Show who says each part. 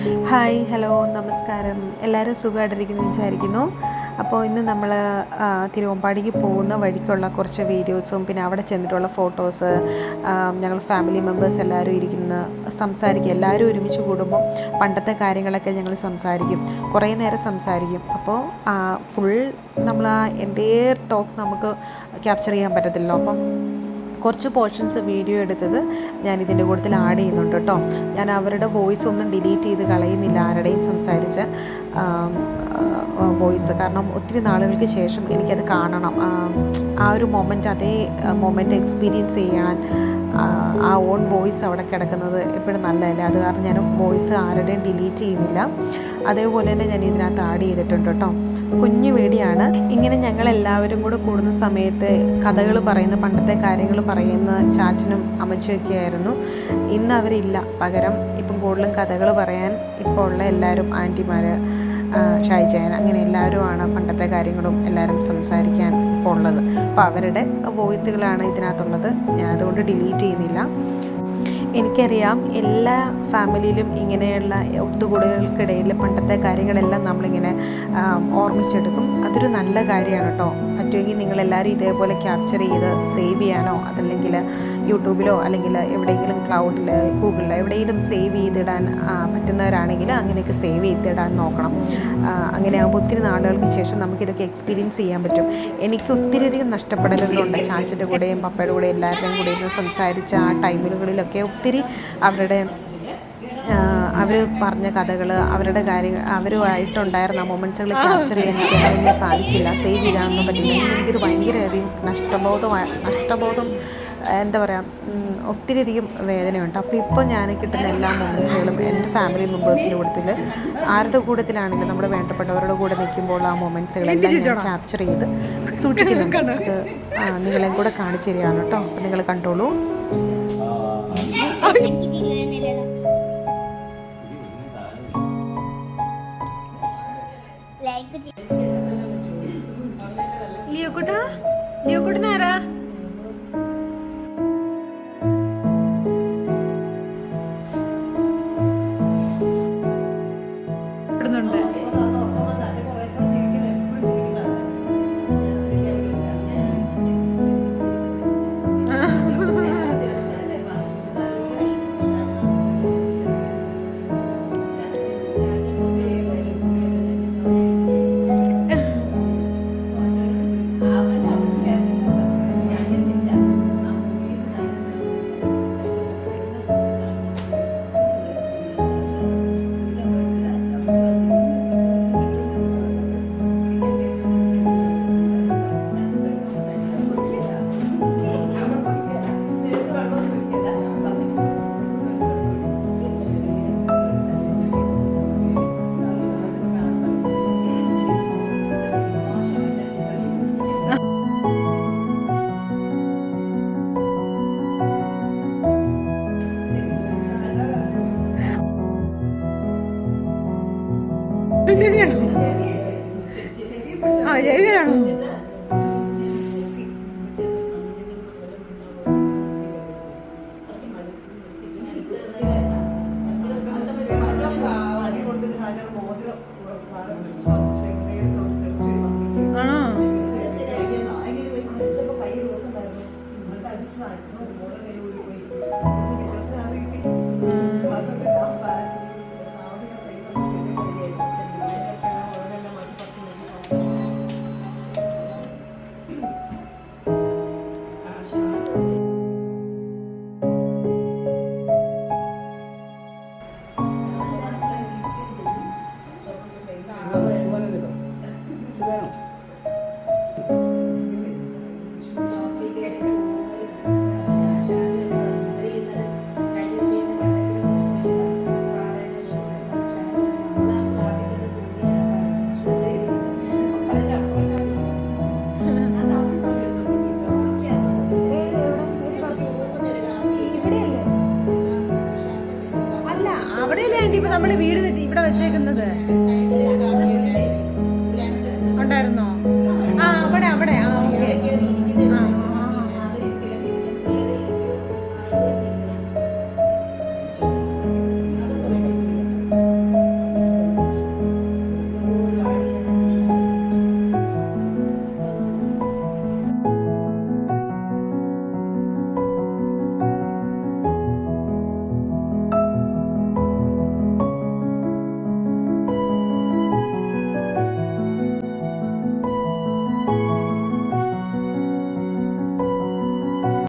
Speaker 1: Hi, hello, നമസ്കാരം. എല്ലാവരും സുഖമായിട്ടിരിക്കുന്നു വിചാരിക്കുന്നു. അപ്പോൾ ഇന്ന് നമ്മൾ തിരുവമ്പാടിക്ക് പോകുന്ന വഴിക്കുള്ള കുറച്ച് വീഡിയോസും പിന്നെ അവിടെ ചെന്നിട്ടുള്ള ഫോട്ടോസ്, ഞങ്ങൾ ഫാമിലി മെമ്പേഴ്സ് എല്ലാവരും സംസാരിക്കും. എല്ലാവരും ഒരുമിച്ച് കൂടുമ്പോൾ പണ്ടത്തെ കാര്യങ്ങളൊക്കെ ഞങ്ങൾ സംസാരിക്കും, കുറേ നേരം സംസാരിക്കും. അപ്പോൾ ഫുൾ നമ്മൾ എൻ്റെ ടോക്ക് നമുക്ക് ക്യാപ്ചർ ചെയ്യാൻ പറ്റത്തില്ലല്ലോ. അപ്പം കുറച്ച് പോർഷൻസ് വീഡിയോ എടുത്തത് ഞാൻ ഇതിൻ്റെ കൂട്ടത്തിൽ ആഡ് ചെയ്യുന്നുണ്ട് കേട്ടോ. ഞാൻ അവരുടെ വോയിസ് ഒന്നും ഡിലീറ്റ് ചെയ്ത് കളയുന്നില്ല, ആരുടെയും സംസാരിച്ച വോയിസ്. കാരണം ഒത്തിരി നാളുകൾക്ക് ശേഷം എനിക്കത് കാണണം, ആ ഒരു അതേ മൊമെൻ്റ് എക്സ്പീരിയൻസ് ചെയ്യാൻ. ആ ഓൺ വോയിസ് അവിടെ കിടക്കുന്നത് എപ്പോഴും നല്ലതല്ലേ. അത് കാരണം ഞാൻ വോയിസ് ആരുടെയും ഡിലീറ്റ് ചെയ്യുന്നില്ല. അതേപോലെ തന്നെ ഞാൻ ഇതിനകത്ത് ആഡ് ചെയ്തിട്ടുണ്ട് കേട്ടോ. കുഞ്ഞു വീഡിയോയാണ്. ഇങ്ങനെ ഞങ്ങളെല്ലാവരും കൂടെ കൂടുന്ന സമയത്ത് കഥകൾ പറയുന്ന, പണ്ടത്തെ കാര്യങ്ങൾ പറയുന്ന ചാച്ചനും അമ്മച്ചിയൊക്കെ ആയിരുന്നു. ഇന്ന് അവരില്ല. പകരം ഇപ്പം കൂടുതലും കഥകൾ പറയാൻ ഇപ്പോൾ ഉള്ള എല്ലാവരും ആൻറ്റിമാർ, ഷായിജാൻ, അങ്ങനെ എല്ലാവരുമാണ് പണ്ടത്തെ കാര്യങ്ങളും എല്ലാവരും സംസാരിക്കാൻ ഇപ്പോൾ ഉള്ളത്. അപ്പോൾ അവരുടെ വോയിസുകളാണ് ഇതിനകത്തുള്ളത്. ഞാൻ അതുകൊണ്ട് ഡിലീറ്റ് ചെയ്യുന്നില്ല. എനിക്കറിയാം എല്ലാ ഫാമിലിയിലും ഇങ്ങനെയുള്ള ഒത്തുകൂടലുകൾക്കിടയിൽ പണ്ടത്തെ കാര്യങ്ങളെല്ലാം നമ്മളിങ്ങനെ ഓർമ്മിച്ചെടുക്കും. അതൊരു നല്ല കാര്യമാണ് കേട്ടോ. പറ്റുമെങ്കിൽ നിങ്ങളെല്ലാവരും ഇതേപോലെ ക്യാപ്ചർ ചെയ്ത് സേവ് ചെയ്യാനോ, അതല്ലെങ്കിൽ യൂട്യൂബിലോ അല്ലെങ്കിൽ എവിടെയെങ്കിലും ക്ലൗഡിൽ, ഗൂഗിളിൽ എവിടെയെങ്കിലും സേവ് ചെയ്തിടാൻ പറ്റുന്നവരാണെങ്കിൽ അങ്ങനെയൊക്കെ സേവ് ചെയ്തിടാൻ നോക്കണം. അങ്ങനെ ആകുമ്പോൾ ഒത്തിരി നാളുകൾക്ക് ശേഷം നമുക്കിതൊക്കെ എക്സ്പീരിയൻസ് ചെയ്യാൻ പറ്റും. എനിക്ക് ഒത്തിരിയധികം നഷ്ടപ്പെടലുകളുണ്ട്. ചാച്ചൻ്റെ കൂടെയും പപ്പയുടെ കൂടെയും എല്ലാവരുടെയും കൂടെ ഇരുന്ന് സംസാരിച്ച ആ ടൈമുകളിലൊക്കെ ഒത്തിരി അവർ പറഞ്ഞ കഥകൾ, അവരുടെ കാര്യങ്ങൾ, അവരുമായിട്ടുണ്ടായിരുന്ന മൊമെൻറ്റ്സുകൾ ക്യാപ്ചർ ചെയ്യാൻ എനിക്കതൊന്നും സാധിച്ചില്ല, സേവ് ചെയ്യാനൊന്നും പറ്റില്ല. എനിക്കൊരു ഭയങ്കരധികം നഷ്ടബോധം എന്താ പറയുക, ഒത്തിരിയധികം വേദനയുണ്ട്. അപ്പോൾ ഇപ്പോൾ ഞാൻ കിട്ടുന്ന എല്ലാ മൊമെൻറ്റ്സുകളും എൻ്റെ ഫാമിലി മെമ്പേഴ്സിൻ്റെ കൂട്ടത്തിൽ, ആരുടെ കൂട്ടത്തിലാണെങ്കിലും നമ്മുടെ വേണ്ടപ്പെട്ടവരുടെ കൂടെ നിൽക്കുമ്പോൾ ആ മൊമെൻറ്റ്സുകളെല്ലാം ഞാൻ ക്യാപ്ചർ ചെയ്ത് സൂക്ഷിക്കുന്നുണ്ട്. നിങ്ങളെയും കൂടെ കാണിച്ചു തരികയാണ് കേട്ടോ. അപ്പോൾ നിങ്ങൾ കണ്ടോളൂ. ലിയോക്കുട്ടനാരാ? ജൈവിയാണോ? ഇപ്പൊ നമ്മള് വീട് വെച്ച് ഇവിടെ വെച്ചേക്കുന്നത് ഉണ്ടായിരുന്നോ? അവിടെ